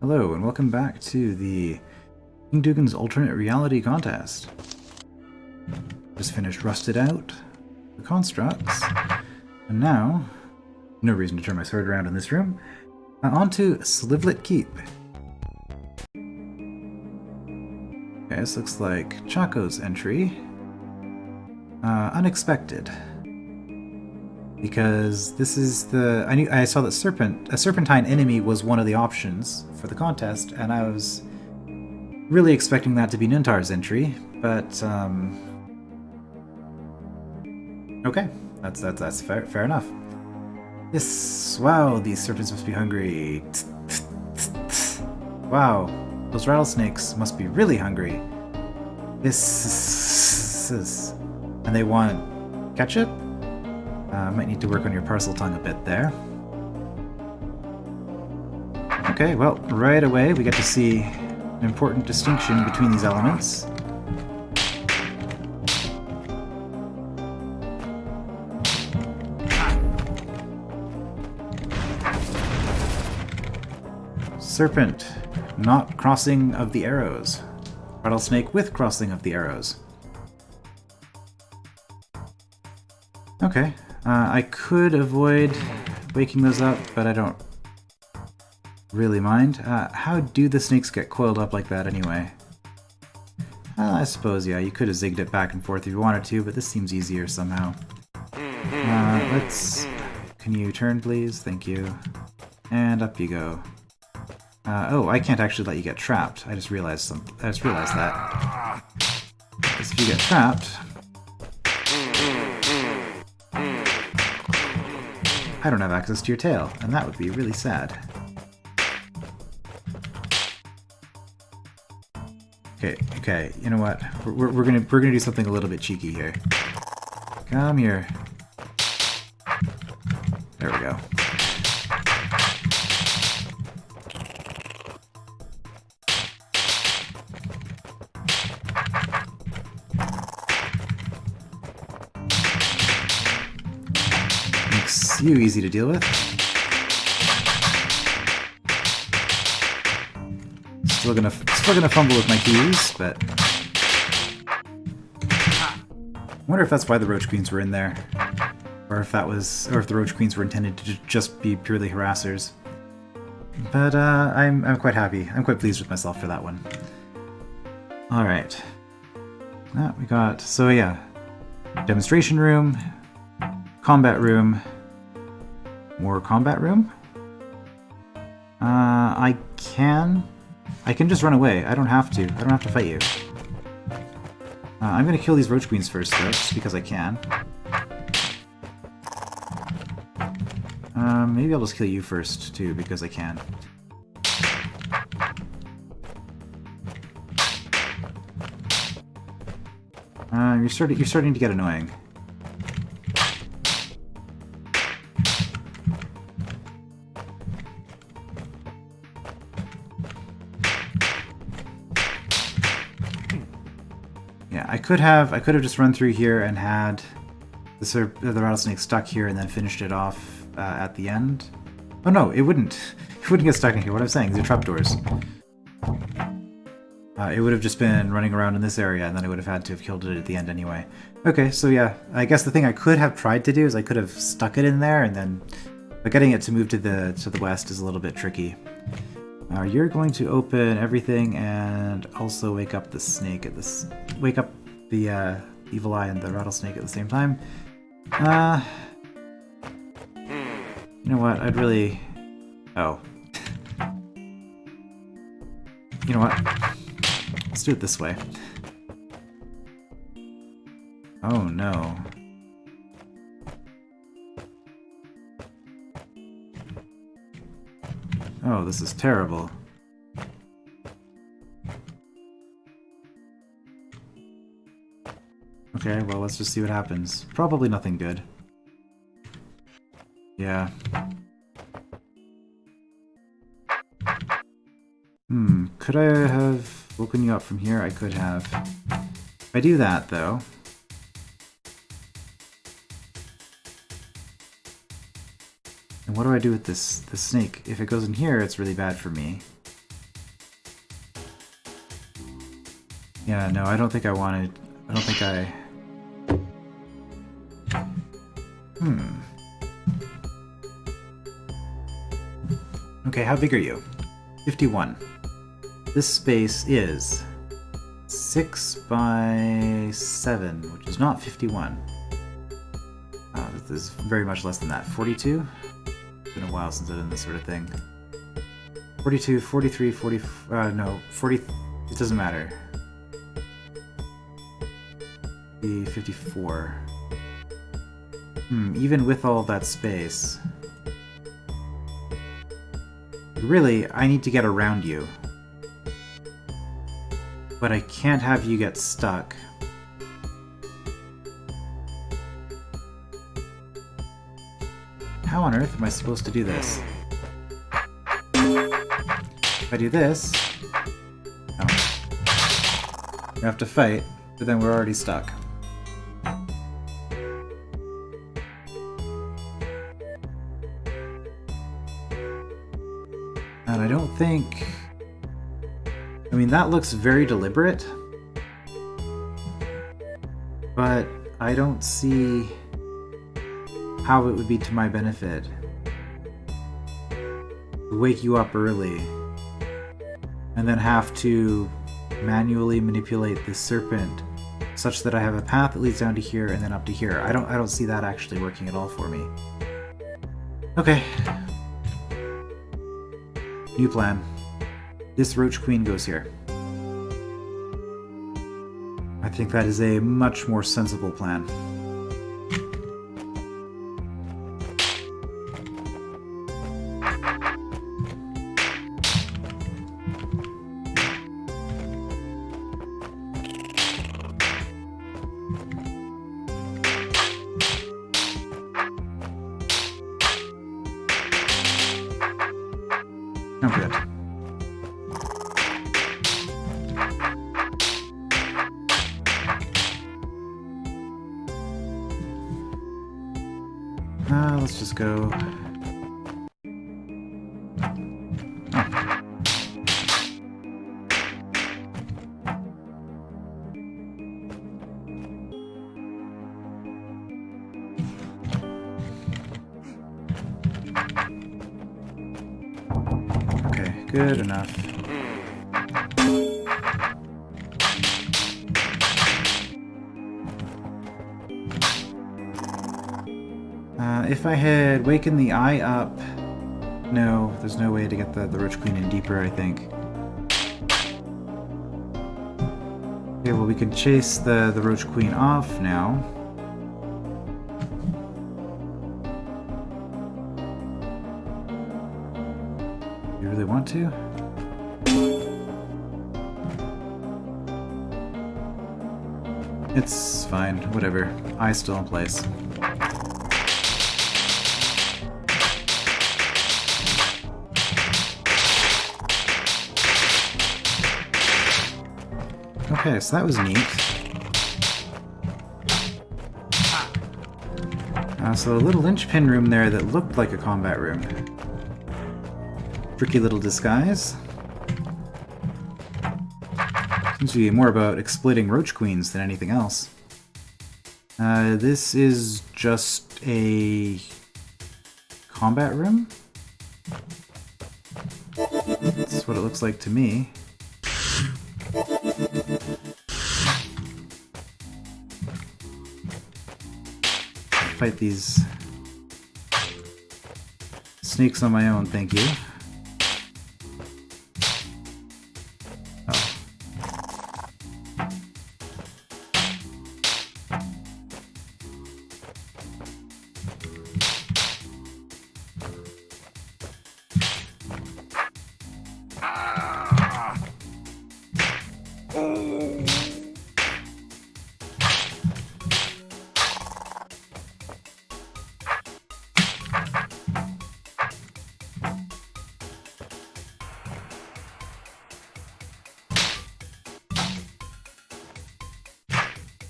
Hello, and welcome back to the King Dugan's alternate reality contest. Just finished Rusted Out, the constructs, and now, no reason to turn my sword around in this room, on to Slivlet Keep. Okay, this looks like Chaco's entry. Unexpected. Because this is the... I saw that a serpentine enemy was one of the options for the contest, and I was really expecting that to be Nintar's entry, but okay, that's fair enough. Yes, wow, these serpents must be hungry. Wow, those rattlesnakes must be really hungry. This is... And they want ketchup? Might need to work on your parcel tongue a bit there. Okay, well, right away we get to see an important distinction between these elements. Serpent, not crossing of the arrows. Rattlesnake with crossing of the arrows. Okay. I could avoid waking those up, but I don't really mind. How do the snakes get coiled up like that anyway? I suppose, yeah, you could have zigged it back and forth if you wanted to, but this seems easier somehow. Can you turn, please? Thank you. And up you go. Oh, I can't actually let you get trapped. I just realized that. Because if you get trapped... I don't have access to your tail, and that would be really sad. Okay, you know what? We're gonna do something a little bit cheeky here. Come here. There we go. Makes you easy to deal with. Still gonna fumble with my keys, but I wonder if that's why the roach queens were in there, or if the roach queens were intended to just be purely harassers. But I'm quite happy. I'm quite pleased with myself for that one. All right. We got demonstration room, combat room, more combat room. I can just run away. I don't have to. I don't have to fight you. I'm gonna kill these roach queens first, though, just because I can. Maybe I'll just kill you first, too, because I can. You're starting to get annoying. Yeah, I could have just run through here and had the rattlesnake stuck here and then finished it off at the end. Oh no, it wouldn't. It wouldn't get stuck in here. What I'm saying, these are trapdoors. It would have just been running around in this area, and then I would have had to have killed it at the end anyway. Okay, so yeah, I guess the thing I could have tried to do is I could have stuck it in there, and then, but getting it to move to the west is a little bit tricky. You're going to open everything and also wake up the snake wake up the evil eye and the rattlesnake at the same time. You know what? I'd really... Oh. You know what? Let's do it this way. Oh no. Oh, this is terrible. Okay, well, let's just see what happens. Probably nothing good. Yeah. Could I have woken you up from here? I could have. If I do that, though... And what do I do with this snake? If it goes in here, it's really bad for me. Yeah, no, I don't think I wanted... I don't think I... Okay, how big are you? 51. This space is 6 by 7, which is not 51. This is very much less than that. 42? It's been a while since I've done this sort of thing. 42, 43, 40... no, 40... It doesn't matter. 54. Even with all that space... Really, I need to get around you. But I can't have you get stuck. How on earth am I supposed to do this? If I do this... Oh. We have to fight, but then we're already stuck. And I don't think... I mean, that looks very deliberate. But I don't see how it would be to my benefit. Wake you up early. And then have to manually manipulate this serpent such that I have a path that leads down to here and then up to here. I don't see that actually working at all for me. Okay. New plan. This Roach Queen goes here. I think that is a much more sensible plan. Oh, good. Let's just go... Okay, good enough. If I had wakened the eye up... No, there's no way to get the Roach Queen in deeper, I think. Okay, well we can chase the Roach Queen off now. You really want to? It's fine, whatever. Eye's still in place. Okay, so that was neat. So a little linchpin room there that looked like a combat room. Tricky little disguise. Seems to be more about exploiting Roach Queens than anything else. This is just a combat room? That's what it looks like to me. Fight these snakes on my own, thank you. Oh.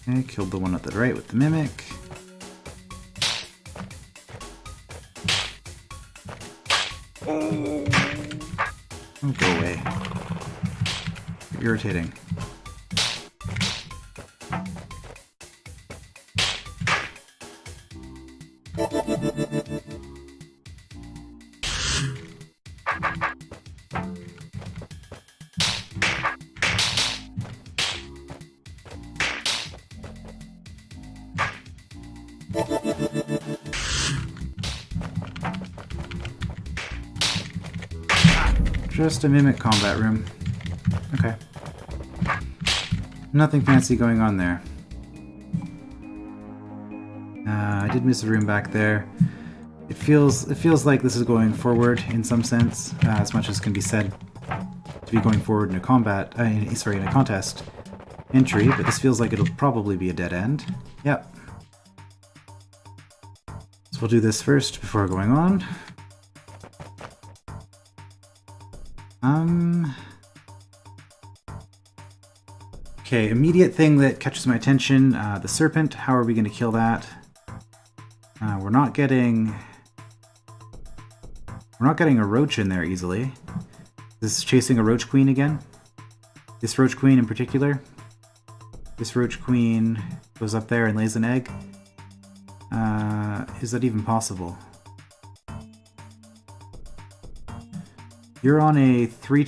Okay, killed the one at the right with the mimic. Oh, go away. You're irritating. Just a mimic combat room. Okay. Nothing fancy going on there. I did miss a room back there. It feels like this is going forward in some sense, as much as can be said to be going forward in a in a contest entry, but this feels like it'll probably be a dead end. Yep. So we'll do this first before going on. Okay, immediate thing that catches my attention, the serpent. How are we going to kill that? We're not getting a roach in there easily. This is chasing a roach queen again. This roach queen in particular. This roach queen goes up there and lays an egg. Is that even possible? You're on a 4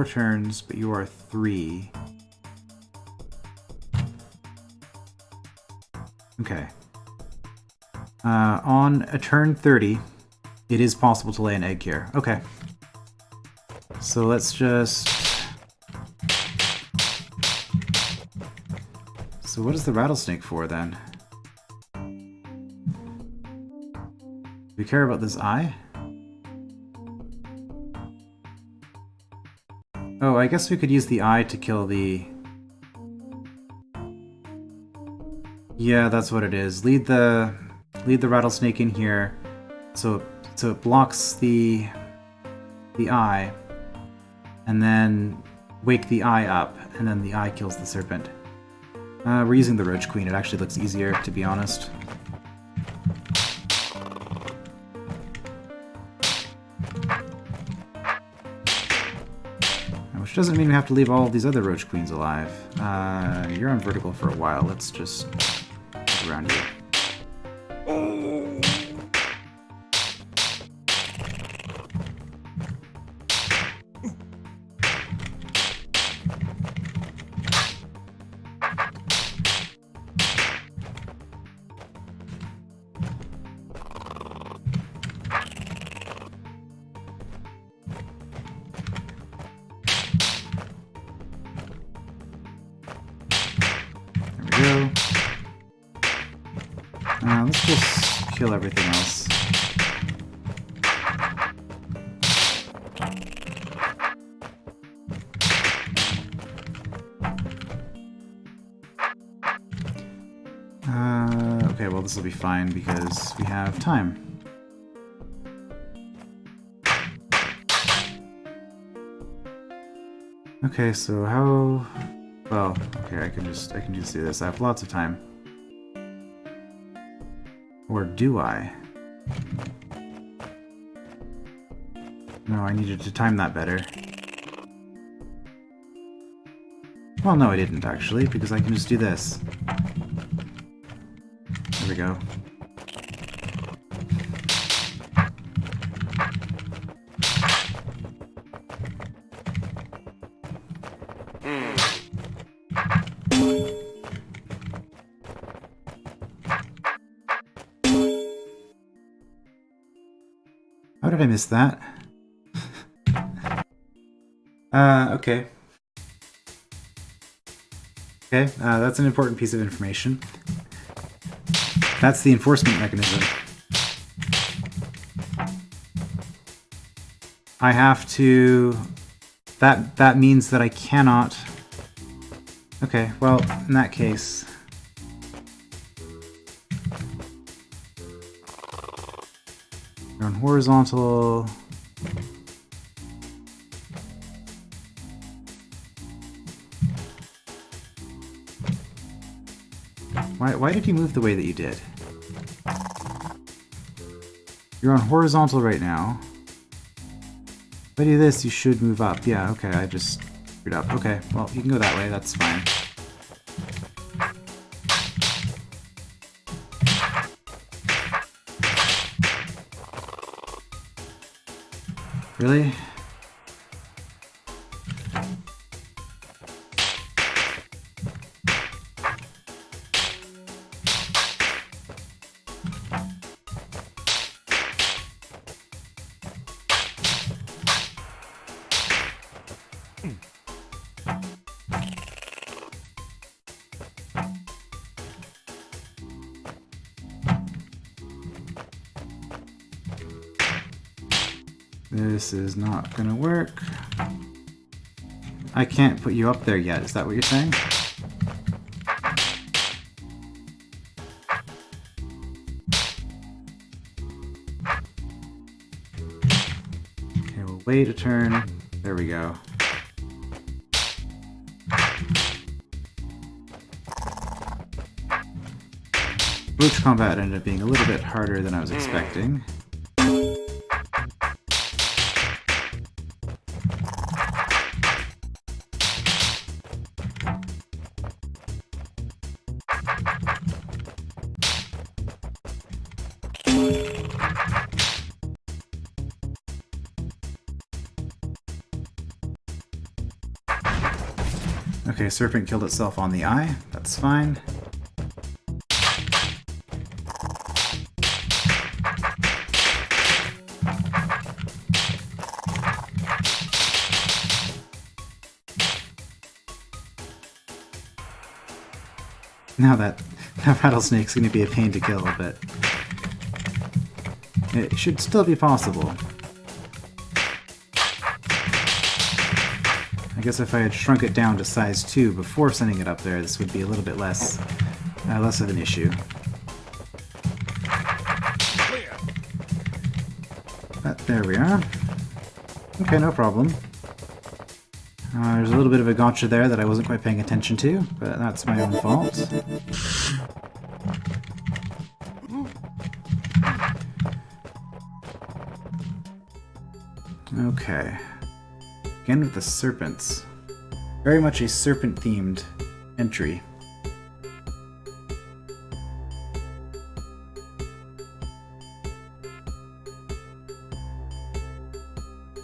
turns, but you are 3. Okay. On a turn 30, it is possible to lay an egg here. Okay. So let's just... So what is the rattlesnake for, then? Do we care about this eye? Oh, I guess we could use the eye to kill the... Yeah, that's what it is. Lead the rattlesnake in here, so it blocks the eye, and then wake the eye up, and then the eye kills the serpent. We're using the roach queen. It actually looks easier, to be honest. Which doesn't mean we have to leave all of these other roach queens alive. You're on vertical for a while. Let's just look around here. Let's just kill everything else. Okay, well this will be fine because we have time. Okay, so how... Well, okay, I can just do this. I have lots of time. Or do I? No, I needed to time that better. Well, no, I didn't actually, because I can just do this. There we go. How did I miss that? Okay. Okay, that's an important piece of information. That's the enforcement mechanism. I have to... That means that I cannot... Okay, well, in that case... You're on horizontal... Why did you move the way that you did? You're on horizontal right now. If I do this, you should move up. Yeah, okay, I just screwed up. Okay, well, you can go that way, that's fine. Really? This is not gonna work. I can't put you up there yet, is that what you're saying? Okay, we'll wait a turn. There we go. Roach combat ended up being a little bit harder than I was expecting. Okay, Serpent killed itself on the eye. That's fine. Now that rattlesnake's going to be a pain to kill, but it should still be possible. I guess if I had shrunk it down to size 2 before sending it up there, this would be a little bit less of an issue. But there we are. Okay, no problem. There's a little bit of a gotcha there that I wasn't quite paying attention to, but that's my own fault. Okay. Again with the serpents. Very much a serpent-themed entry.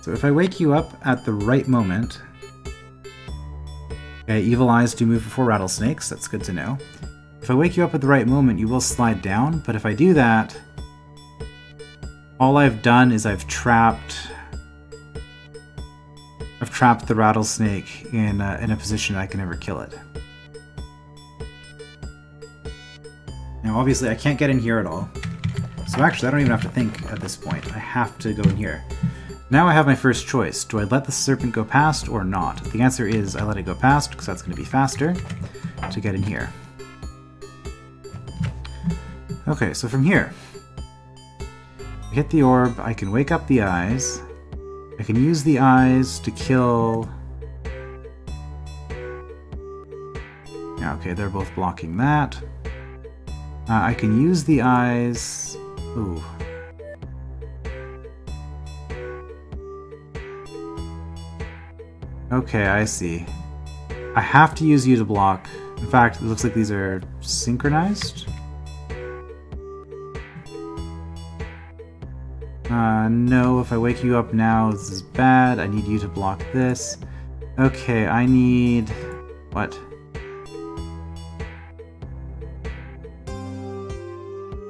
So if I wake you up at the right moment... Okay, evil eyes do move before rattlesnakes, that's good to know. If I wake you up at the right moment, you will slide down, but if I do that, all I've done is I've trapped the rattlesnake in a position I can never kill it. Now obviously I can't get in here at all, so actually I don't even have to think at this point. I have to go in here. Now I have my first choice. Do I let the serpent go past or not? The answer is I let it go past because that's going to be faster to get in here. Okay, so from here, I hit the orb, I can wake up the eyes, I can use the eyes to kill... Yeah, okay, they're both blocking that. I can use the eyes... Ooh. Okay, I see. I have to use you to block. In fact, it looks like these are synchronized. No, if I wake you up now, this is bad. I need you to block this. Okay, I need... What?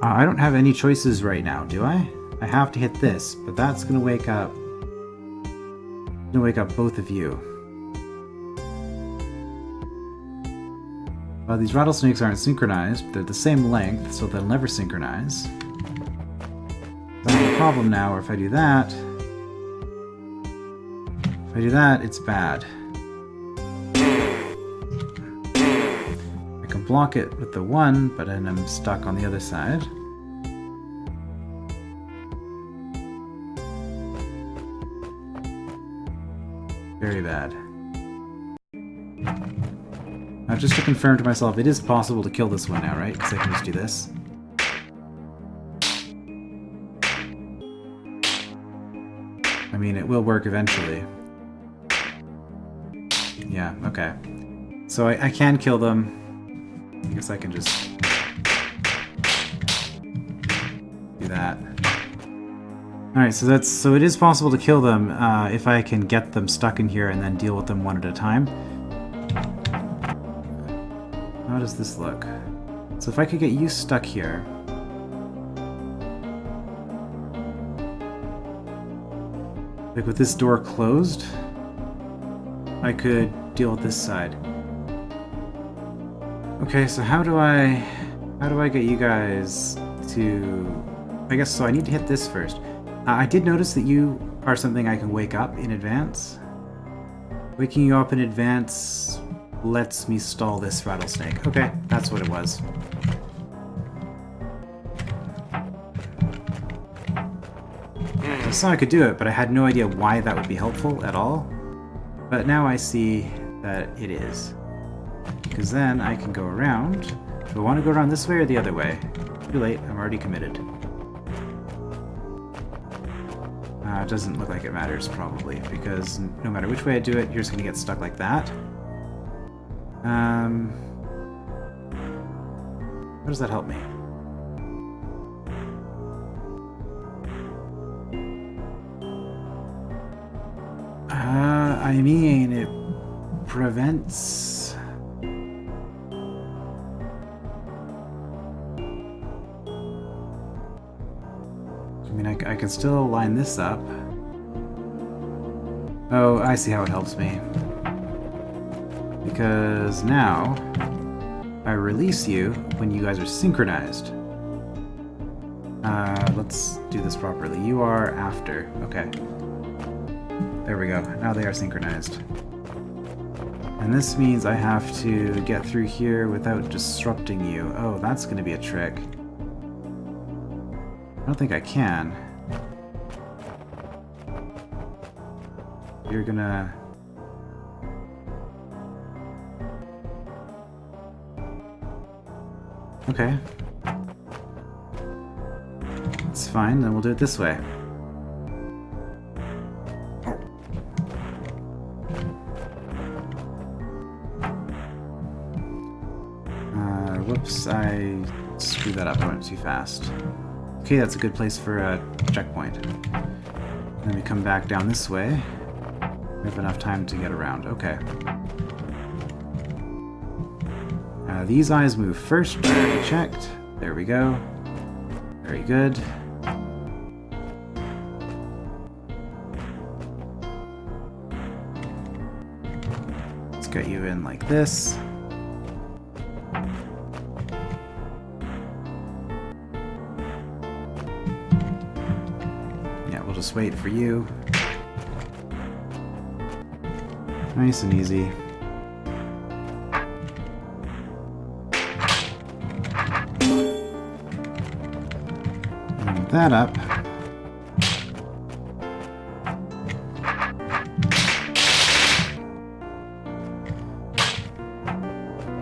I don't have any choices right now, do I? I have to hit this, but that's gonna wake up... both of you. These rattlesnakes aren't synchronized. They're the same length, so they'll never synchronize. I have a problem now, or if I do that... it's bad. I can block it with the one, but then I'm stuck on the other side. Very bad. Now, just to confirm to myself, it is possible to kill this one now, right? Because I can just do this. I mean, it will work eventually. Yeah, okay. So I can kill them. I guess I can just do that. Alright, so it is possible to kill them if I can get them stuck in here and then deal with them one at a time. How does this look? So if I could get you stuck here... Like with this door closed, I could deal with this side. Okay, so how do I get you guys to... I guess so I need to hit this first. I did notice that you are something I can wake up in advance. Waking you up in advance lets me stall this rattlesnake. Okay, that's what it was. I saw I could do it, but I had no idea why that would be helpful at all. But now I see that it is. Because then I can go around. Do I want to go around this way or the other way? Too late, I'm already committed. It doesn't look like it matters, probably, because no matter which way I do it, you're just going to get stuck like that. How does that help me? I mean, it prevents... I mean, I can still line this up. Oh, I see how it helps me. Because now, I release you when you guys are synchronized. Let's do this properly. You are after. Okay. There we go. Now they are synchronized. And this means I have to get through here without disrupting you. Oh, that's going to be a trick. I don't think I can. You're gonna... Okay. It's fine, then we'll do it this way. Whoops, I screwed that up. I went too fast. Okay, that's a good place for a checkpoint. Then we come back down this way. We have enough time to get around. Okay. These eyes move first. Checked. There we go. Very good. Let's get you in like this. Yeah, we'll just wait for you. Nice and easy. That up.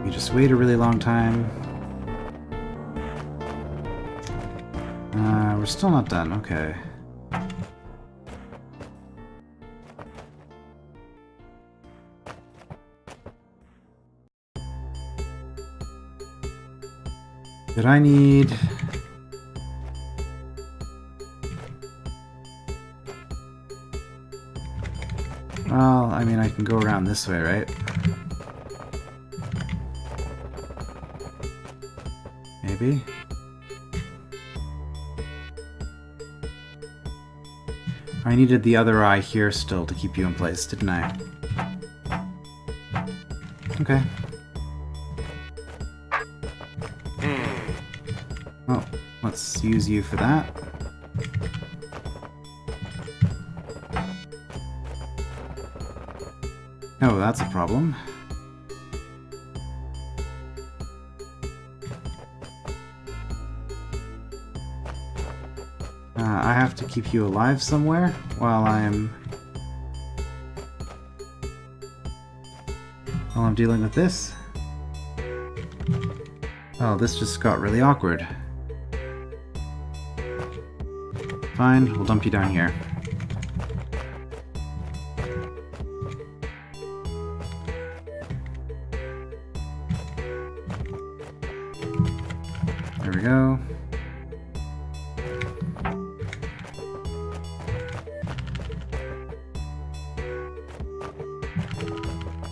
You just wait a really long time. We're still not done. Okay. Did I need... Well, I mean, I can go around this way, right? Maybe? I needed the other eye here still to keep you in place, didn't I? Okay. Well, let's use you for that. Oh, that's a problem. I have to keep you alive somewhere while I'm dealing with this. Oh, this just got really awkward. Fine, we'll dump you down here. There we go.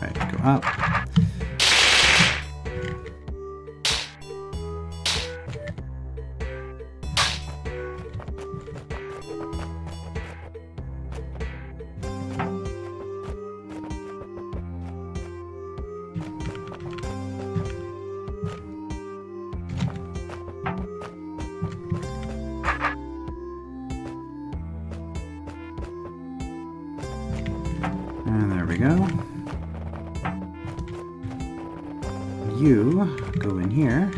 Right, go up. we go. You go in here.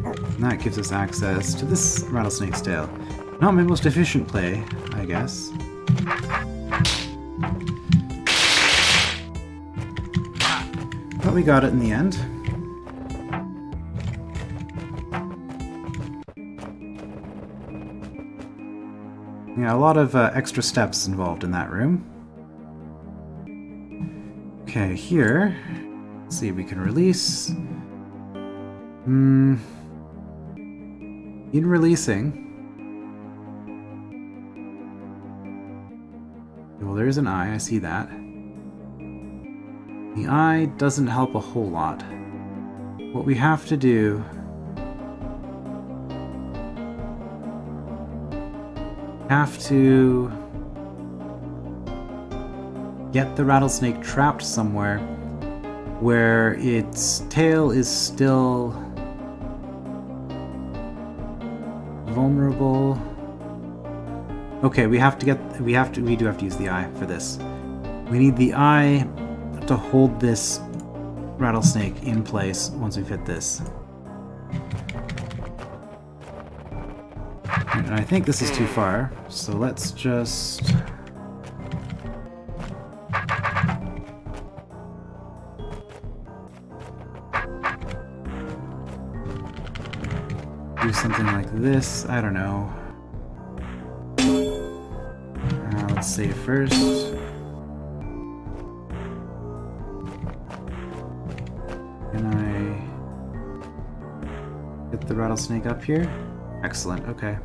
And that gives us access to this rattlesnake's tail. Not my most efficient play, I guess. But we got it in the end. Yeah, a lot of extra steps involved in that room. Okay, here. Let's see if we can release. In releasing. Well, there is an eye, I see that. The eye doesn't help a whole lot. What we have to do... have to... get the rattlesnake trapped somewhere where its tail is still vulnerable. Okay, we do have to use the eye for this. We need the eye to hold this rattlesnake in place once we've hit this. And I think this is too far, so let's just... do something like this, I don't know. Let's save first. Can I get the rattlesnake up here? Excellent, okay.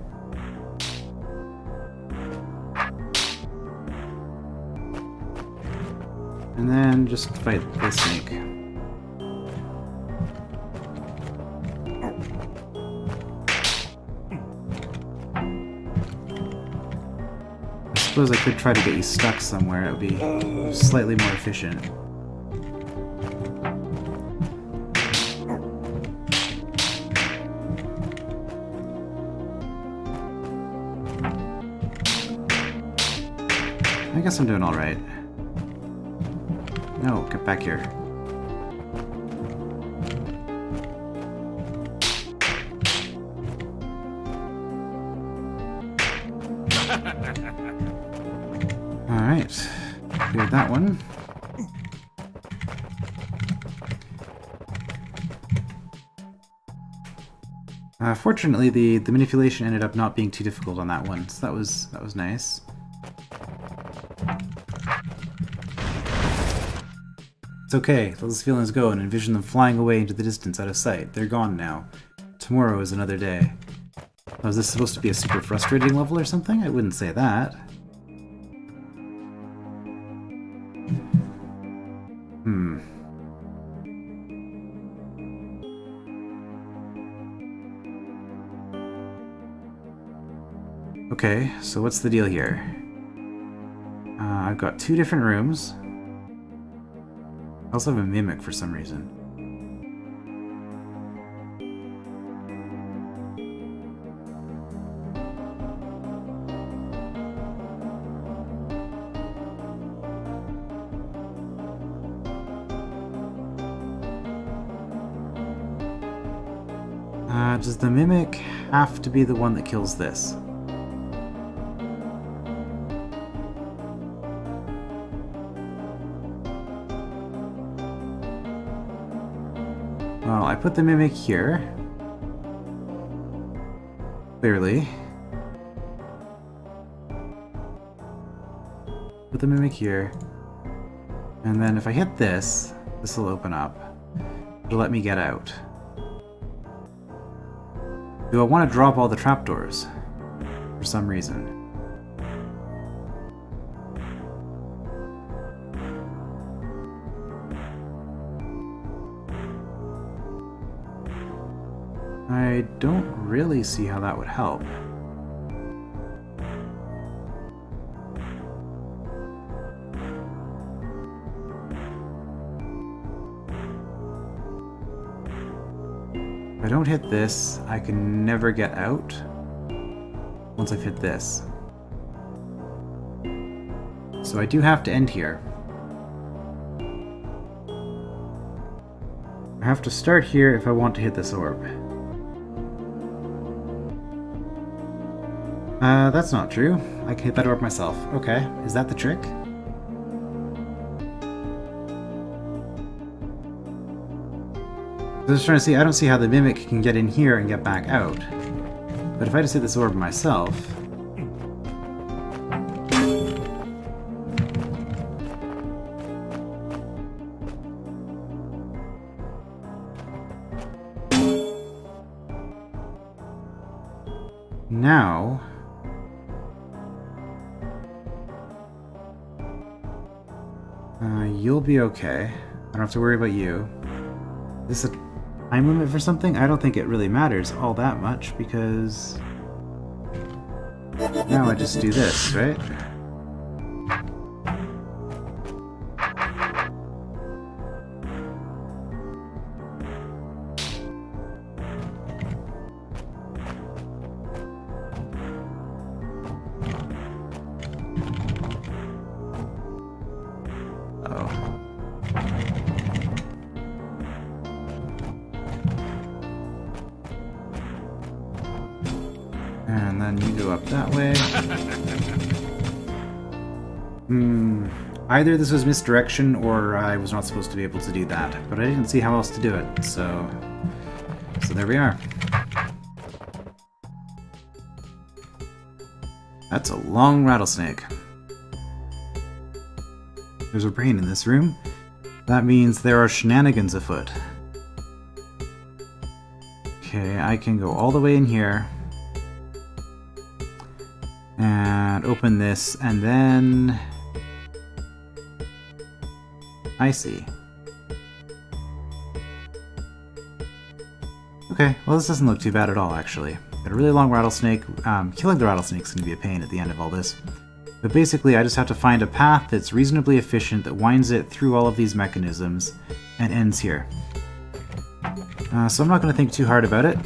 And then just fight the snake. I suppose I could try to get you stuck somewhere. It would be slightly more efficient. I guess I'm doing alright. No, get back here. Alright, cleared that one. Fortunately, the manipulation ended up not being too difficult on that one, so that was nice. It's okay, let those feelings go and envision them flying away into the distance out of sight. They're gone now. Tomorrow is another day. Oh, is this supposed to be a super frustrating level or something? I wouldn't say that. Okay, so what's the deal here? I've got two different rooms. I also have a mimic for some reason. Does the mimic have to be the one that kills this? Well, I put the mimic here. Clearly. Put the mimic here. And then if I hit this, this will open up. It'll let me get out. Do I want to drop all the trapdoors? For some reason. I don't really see how that would help. If I don't hit this, I can never get out once I've hit this. So I do have to end here. I have to start here if I want to hit this orb. That's not true. I can hit that orb myself. Okay, is that the trick? I was trying to see, I don't see how the Mimic can get in here and get back out. But if I just hit this orb myself... Now... you'll be okay. I don't have to worry about you. Is this a time limit for something? I don't think it really matters all that much, because... Now I just do this, right? And then you go up that way. Either this was misdirection or I was not supposed to be able to do that, but I didn't see how else to do it, so there we are. That's a long rattlesnake. There's a brain in this room. That means there are shenanigans afoot. Okay, I can go all the way in here. And open this, and then... I see. Okay, well this doesn't look too bad at all, actually. Got a really long rattlesnake. Killing the rattlesnake's going to be a pain at the end of all this. But basically, I just have to find a path that's reasonably efficient that winds it through all of these mechanisms and ends here. So I'm not going to think too hard about it.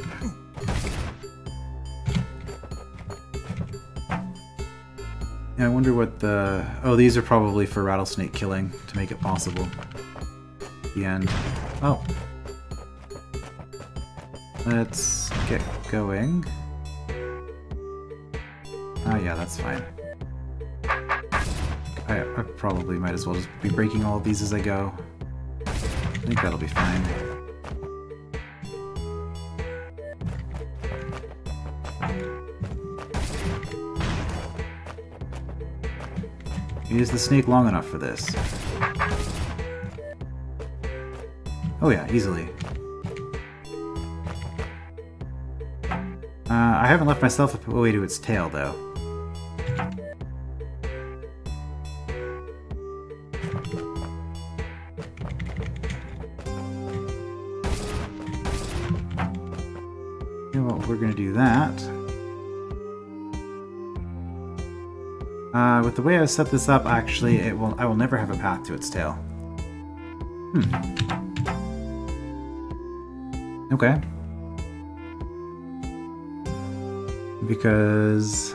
I wonder what the... Oh, these are probably for rattlesnake killing, to make it possible. The end. Oh. Let's get going. Oh yeah, that's fine. I probably might as well just be breaking all of these as I go. I think that'll be fine. Is the snake long enough for this? Oh yeah, easily. I haven't left myself a way to its tail, though. Okay, well, we're gonna do that. With the way I set this up, actually, I will never have a path to its tail. Okay. Because...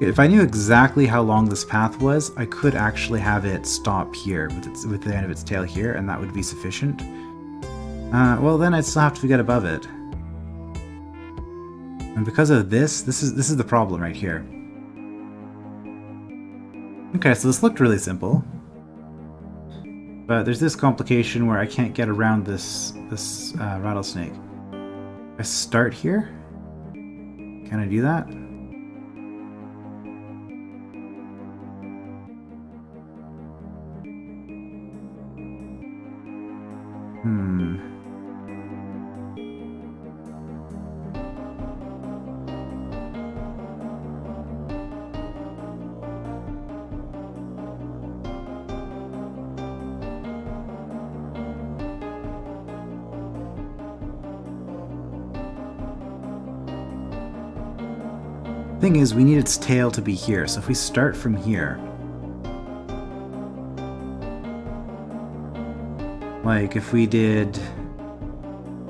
if I knew exactly how long this path was, I could actually have it stop here, with the end of its tail here, and that would be sufficient. Well, then I'd still have to get above it. And because of this is the problem right here. Okay, so this looked really simple. But there's this complication where I can't get around this rattlesnake. I start here? Can I do that? Thing is, we need its tail to be here, so if we start from here... Like, if we did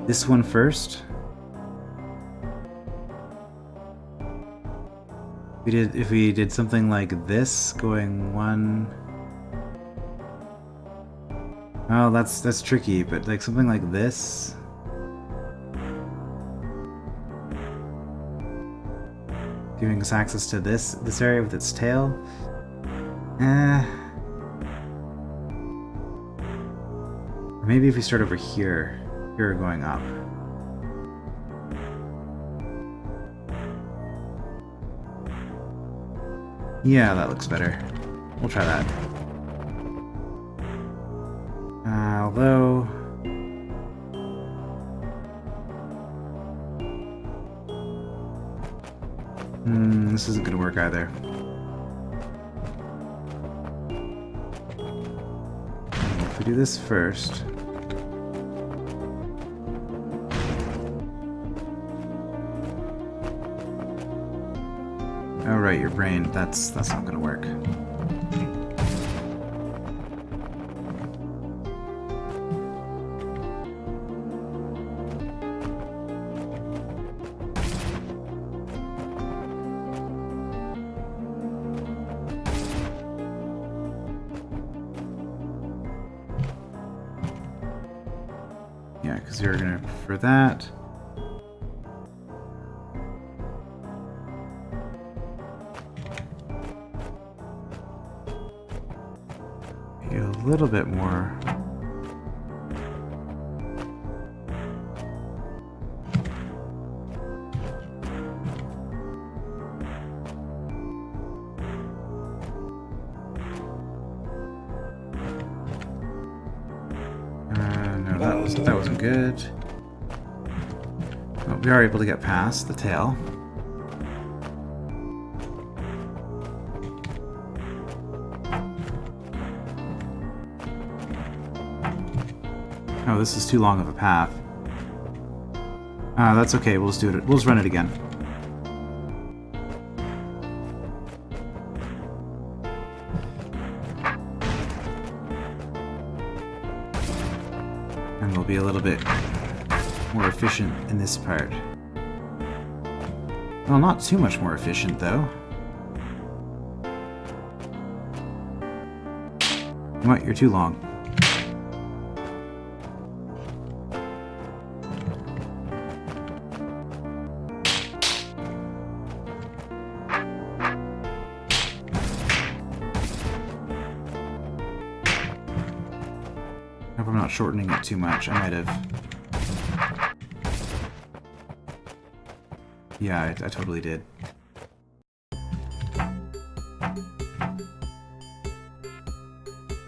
this one first... If we did something like this, going one. Oh, that's tricky, but like something like this. Giving us access to this area with its tail. Maybe if we start over here going up. Yeah, that looks better. We'll try that. Although... this isn't going to work either. If we do this first... Oh right, your brain. That's not gonna work. Yeah, because you're gonna prefer that. A little bit more. No, that wasn't good. Well, we are able to get past the tail. Oh, this is too long of a path. That's okay, we'll just do it. We'll just run it again. And we'll be a little bit more efficient in this part. Well, not too much more efficient, though. What? You're too long. I hope I'm not shortening it too much. I might have. Yeah, I totally did.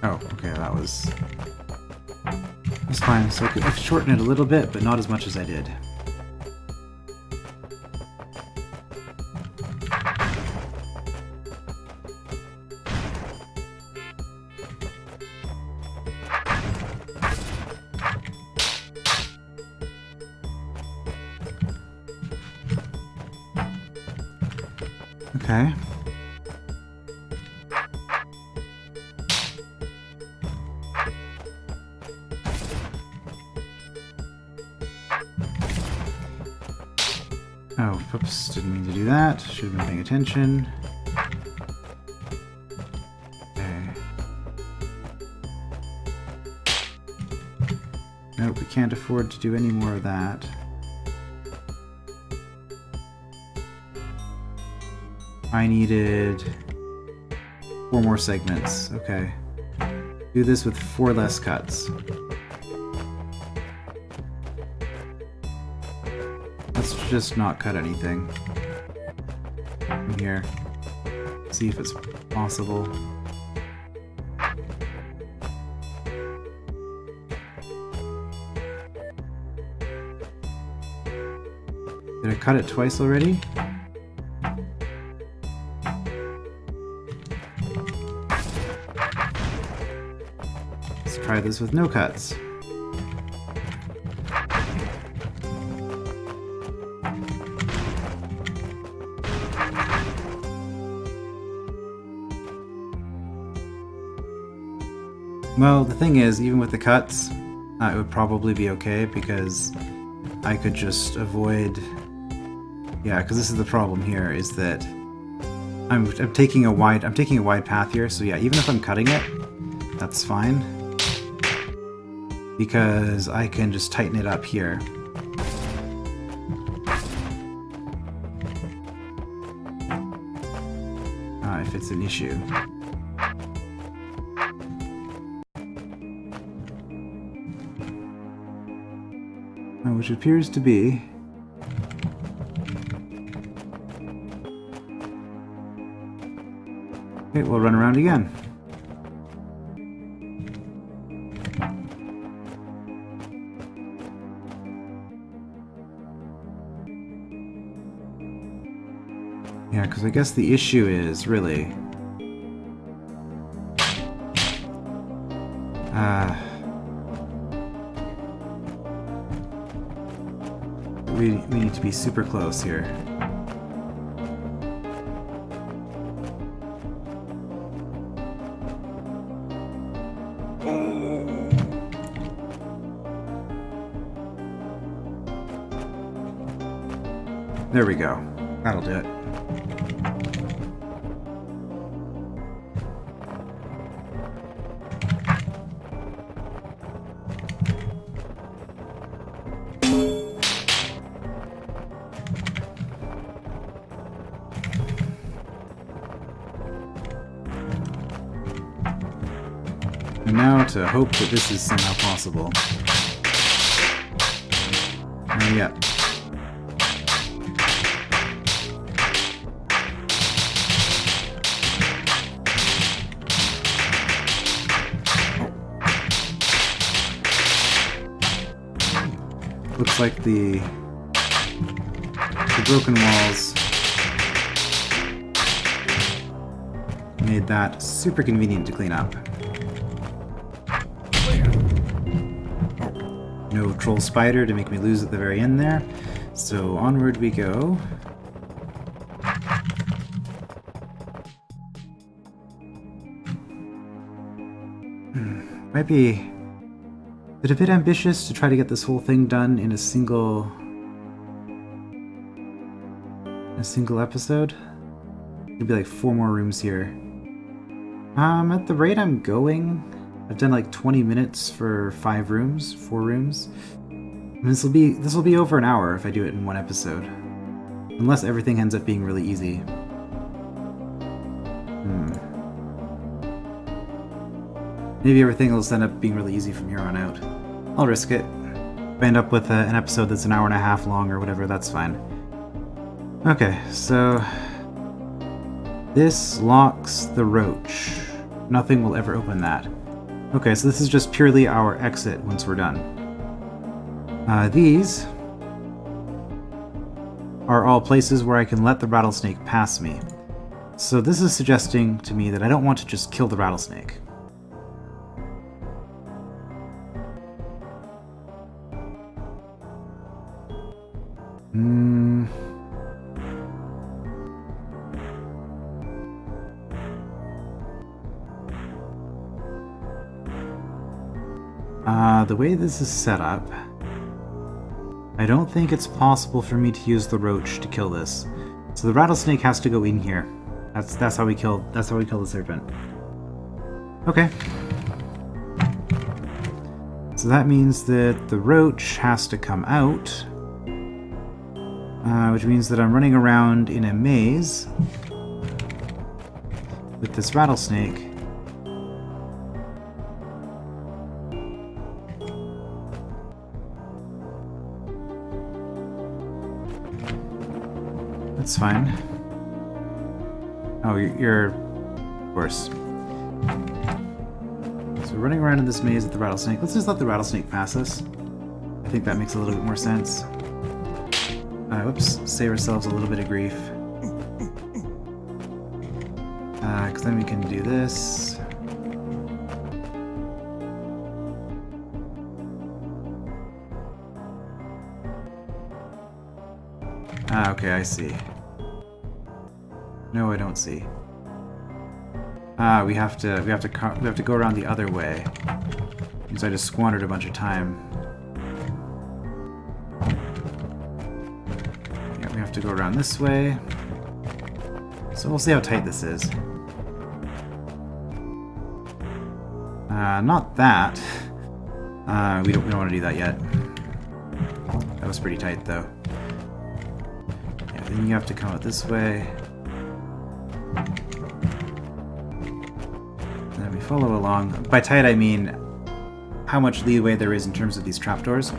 Oh, okay, that's fine. So I could shorten it a little bit, but not as much as I did. Okay. Oh, whoops, didn't mean to do that. Should have been paying attention. Okay. Nope, we can't afford to do any more of that. I needed 4 more segments. Okay. Do this with 4 less cuts. Let's just not cut anything from here. See if it's possible. Did I cut it twice already? Let's try this with no cuts. Well, the thing is, even with the cuts, it would probably be okay because I could just avoid... Yeah, because this is the problem here, is that I'm taking a wide path here, so yeah, even if I'm cutting it, that's fine. Because I can just tighten it up here. If it's an issue. Which appears to be. Okay, we'll run around again. Yeah, because I guess the issue is, really... we need to be super close here. There we go. That'll do it. And now to hope that this is somehow possible. Yeah. Looks like the broken walls made that super convenient to clean up. No troll spider to make me lose at the very end there. So onward we go. Might be a bit ambitious to try to get this whole thing done in a single episode. It'd be like 4 more rooms here. At the rate I'm going, I've done like 20 minutes for 4 rooms. And this will be over an hour if I do it in one episode. Unless everything ends up being really easy. Maybe everything will just end up being really easy from here on out. I'll risk it. If I end up with an episode that's an hour and a half long or whatever, that's fine. Okay, so... this locks the roach. Nothing will ever open that. Okay, so this is just purely our exit once we're done. These are all places where I can let the rattlesnake pass me. So this is suggesting to me that I don't want to just kill the rattlesnake. The way this is set up, I don't think it's possible for me to use the roach to kill this. So the rattlesnake has to go in here. That's how we kill the serpent. Okay. So that means that the roach has to come out, which means that I'm running around in a maze with this rattlesnake. That's fine. Oh, you're... of course. So running around in this maze with the rattlesnake. Let's just let the rattlesnake pass us. I think that makes a little bit more sense. Whoops. Save ourselves a little bit of grief. Because then we can do this. Okay, I see. No, I don't see. We have to go around the other way. Because I just squandered a bunch of time. Yeah, we have to go around this way. So we'll see how tight this is. Not that. We don't want to do that yet. That was pretty tight, though. Yeah, then you have to come out this way. And then we follow along. By tight, I mean how much leeway there is in terms of these trapdoors.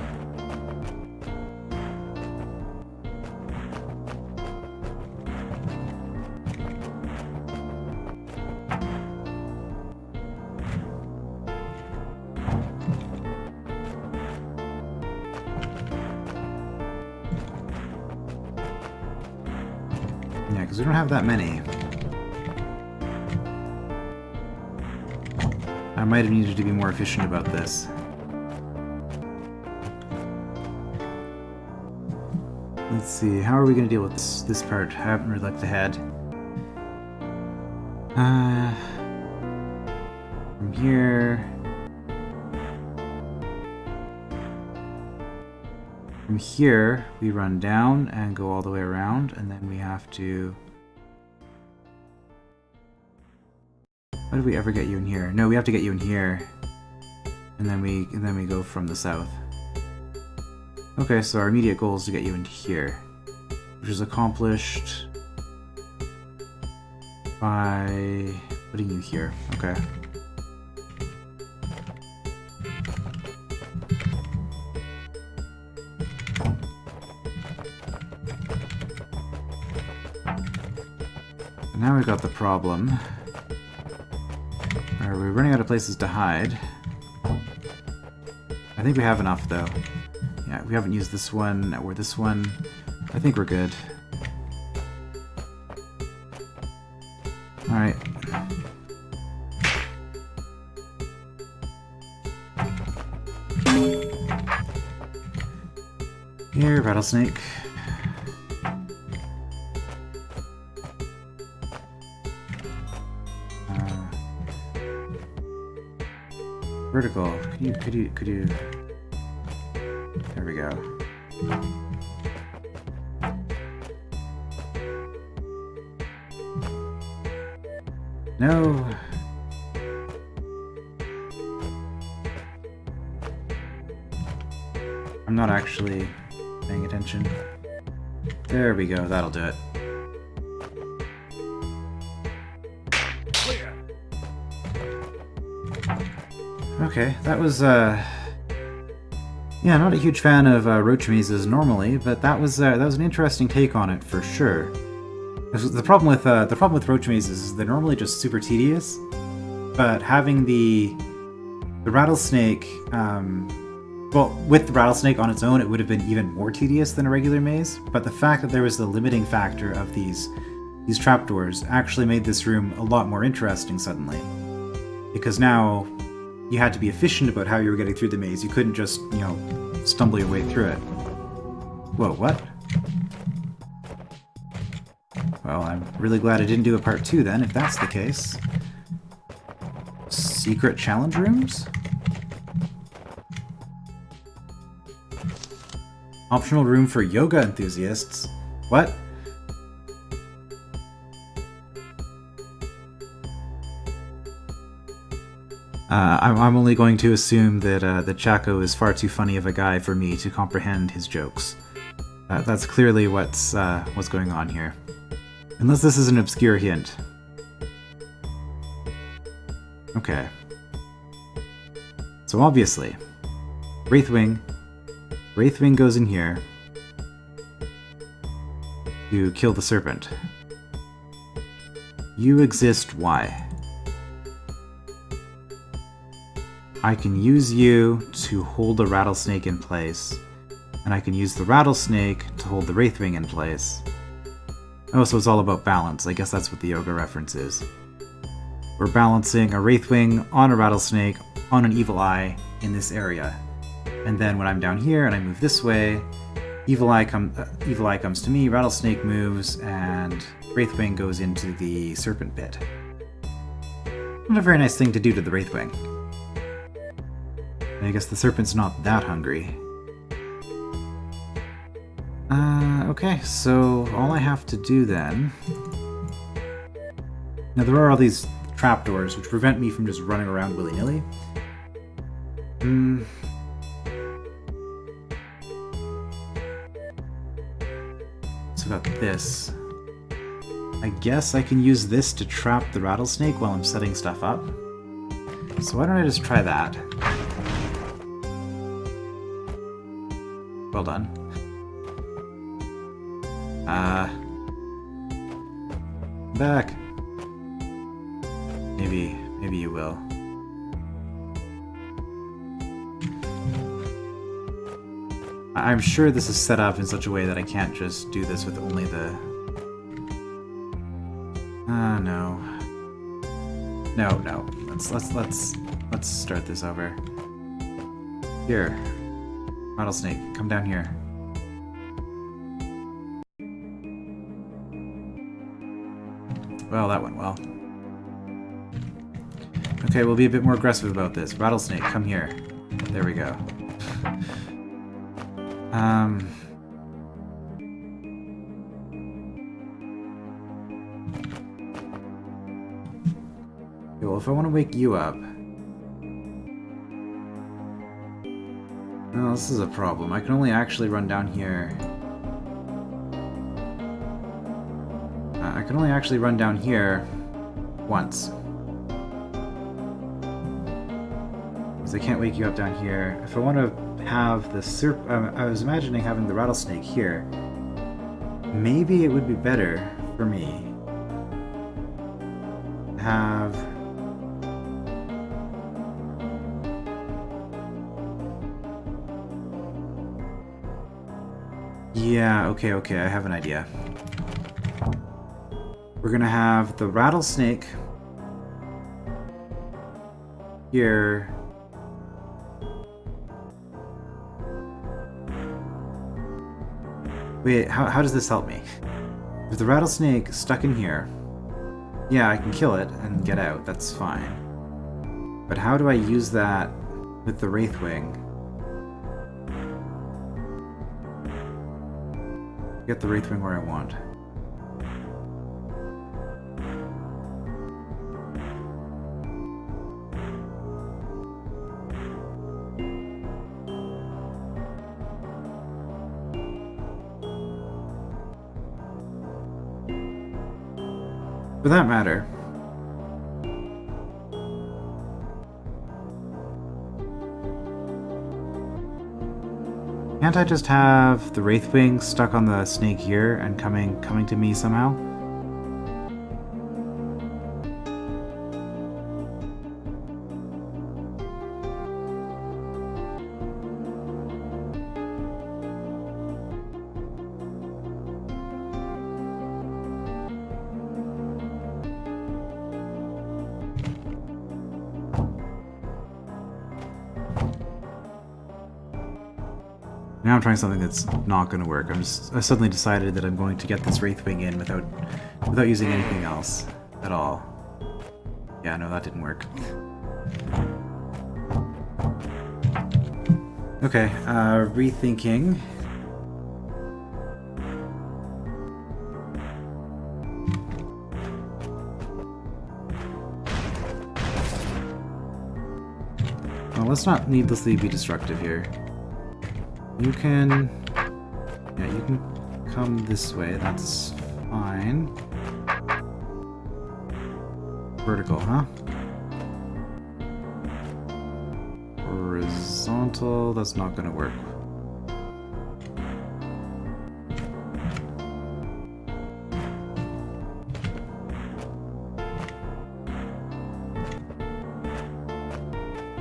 Yeah, because we don't have that many. I might have needed to be more efficient about this. Let's see, how are we going to deal with this part? I haven't really looked ahead. From here... From here, we run down and go all the way around, and then we have to... How did we ever get you in here? No, we have to get you in here, and then we go from the south. Okay, so our immediate goal is to get you into here, which is accomplished by putting you here. Okay. Now we've got the problem. Are we running out of places to hide? I think we have enough, though. Yeah, we haven't used this one or this one. I think we're good. Alright. Here, rattlesnake. Vertical. Could you... There we go. No! I'm not actually paying attention. There we go, that'll do it. Okay, that was, yeah, not a huge fan of roach mazes normally, but that was an interesting take on it for sure. The problem with roach mazes is they're normally just super tedious, but having the rattlesnake, well, with the rattlesnake on its own, it would have been even more tedious than a regular maze. But the fact that there was the limiting factor of these trapdoors actually made this room a lot more interesting suddenly, because now you had to be efficient about how you were getting through the maze. You couldn't just, you know, stumble your way through it. Whoa, what? Well, I'm really glad I didn't do a part 2 then, if that's the case. Secret challenge rooms? Optional room for yoga enthusiasts? What? I'm only going to assume that Chaco is far too funny of a guy for me to comprehend his jokes. That's clearly what's going on here. Unless this is an obscure hint. Okay. So obviously, Wraithwing goes in here to kill the serpent. You exist, why? I can use you to hold the rattlesnake in place, and I can use the rattlesnake to hold the Wraithwing in place. Oh, so it's all about balance. I guess that's what the yoga reference is. We're balancing a Wraithwing on a rattlesnake on an evil eye in this area. And then when I'm down here and I move this way, evil eye comes to me, rattlesnake moves, and Wraithwing goes into the serpent pit. Not a very nice thing to do to the Wraithwing. I guess the serpent's not that hungry. Okay, so all I have to do then Now there are all these trapdoors which prevent me from just running around willy-nilly. So got this. I guess I can use this to trap the rattlesnake while I'm setting stuff up. So why don't I just try that? Well done. Back. Maybe you will. I'm sure this is set up in such a way that I can't just do this with only the... no. No. Let's start this over. Here. Rattlesnake, come down here. Well, that went well. Okay, we'll be a bit more aggressive about this. Rattlesnake, come here. There we go. Okay, well, if I want to wake you up... Well, this is a problem. I can only actually run down here... I can only actually run down here once. Because I can't wake you up down here. If I want to have the I was imagining having the rattlesnake here. Maybe it would be better for me to have... Yeah, okay, I have an idea. We're gonna have the rattlesnake here. Wait, how does this help me? If the rattlesnake stuck in here, yeah, I can kill it and get out, that's fine. But how do I use that with the Wraithwing? Get the Wraithwing where I want. For that matter, can't I just have the Wraithwing stuck on the snake here and coming to me somehow? Now I'm trying something that's not going to work. I suddenly decided that I'm going to get this Wraithwing in without using anything else at all. Yeah, no, that didn't work. Okay, rethinking. Well, let's not needlessly be destructive here. You can come this way, that's fine. Vertical, huh? Horizontal, that's not gonna work.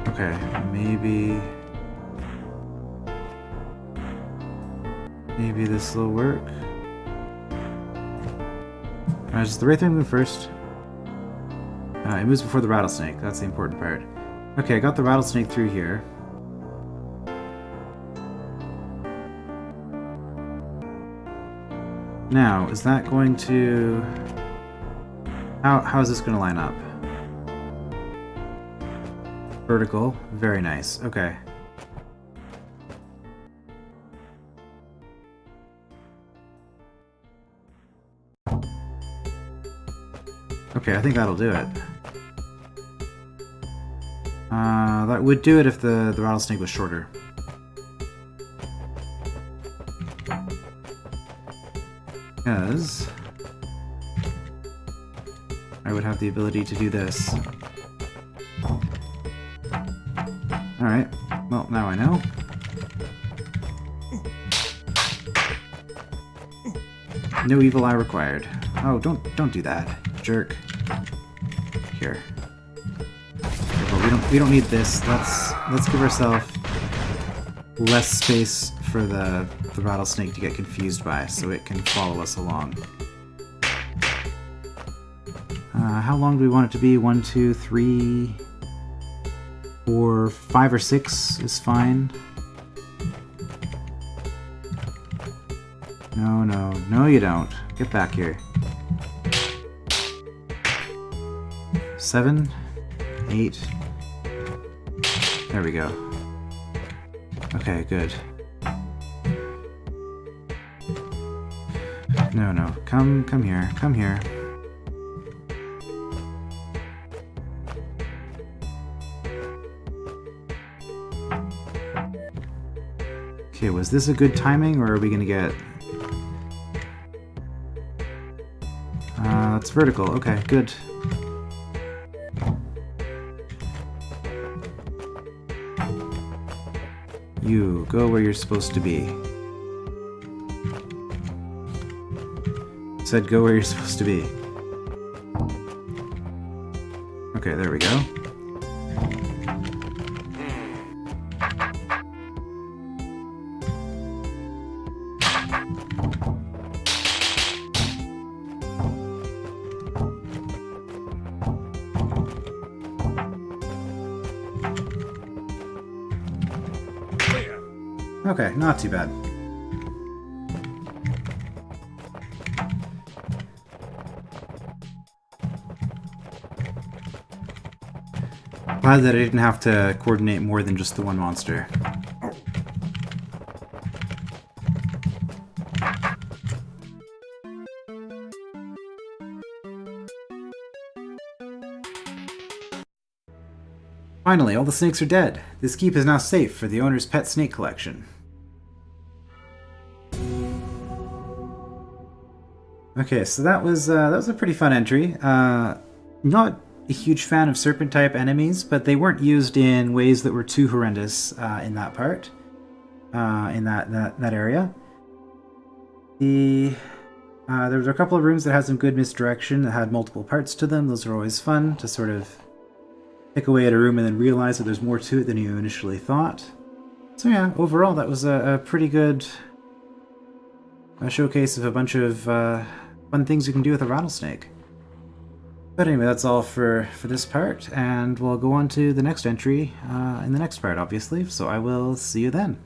Okay, maybe this will work. Alright, just the Wraithwing move first. It moves before the rattlesnake, that's the important part. Okay, I got the rattlesnake through here. Now, is that going to... How is this going to line up? Vertical, very nice, okay. Okay, I think that'll do it. That would do it if the rattlesnake was shorter. Because I would have the ability to do this. Alright, well, now I know. No evil eye required. Oh, don't do that, jerk. Here. We don't need this. Let's give ourselves less space for the rattlesnake to get confused by, so it can follow us along. How long do we want it to be? 1, 2, 3, 4, 5 or 6 is fine. No, you don't. Get back here. 7, 8. There we go. Okay, good. No. Come here. Come here. Okay, was this a good timing, or are we gonna get... it's vertical. Okay, good. You, go where you're supposed to be. Said go where you're supposed to be. Okay, there we go. Okay, not too bad. Glad that I didn't have to coordinate more than just the one monster. Finally, all the snakes are dead. This keep is now safe for the owner's pet snake collection. Okay, so that was a pretty fun entry. Not a huge fan of serpent-type enemies, but they weren't used in ways that were too horrendous in that part, in that area. There were a couple of rooms that had some good misdirection that had multiple parts to them. Those are always fun to sort of pick away at a room and then realize that there's more to it than you initially thought. So yeah, overall that was a pretty good showcase of a bunch of fun things you can do with a rattlesnake. But anyway, that's all for this part, and we'll go on to the next entry in the next part, obviously, so I will see you then.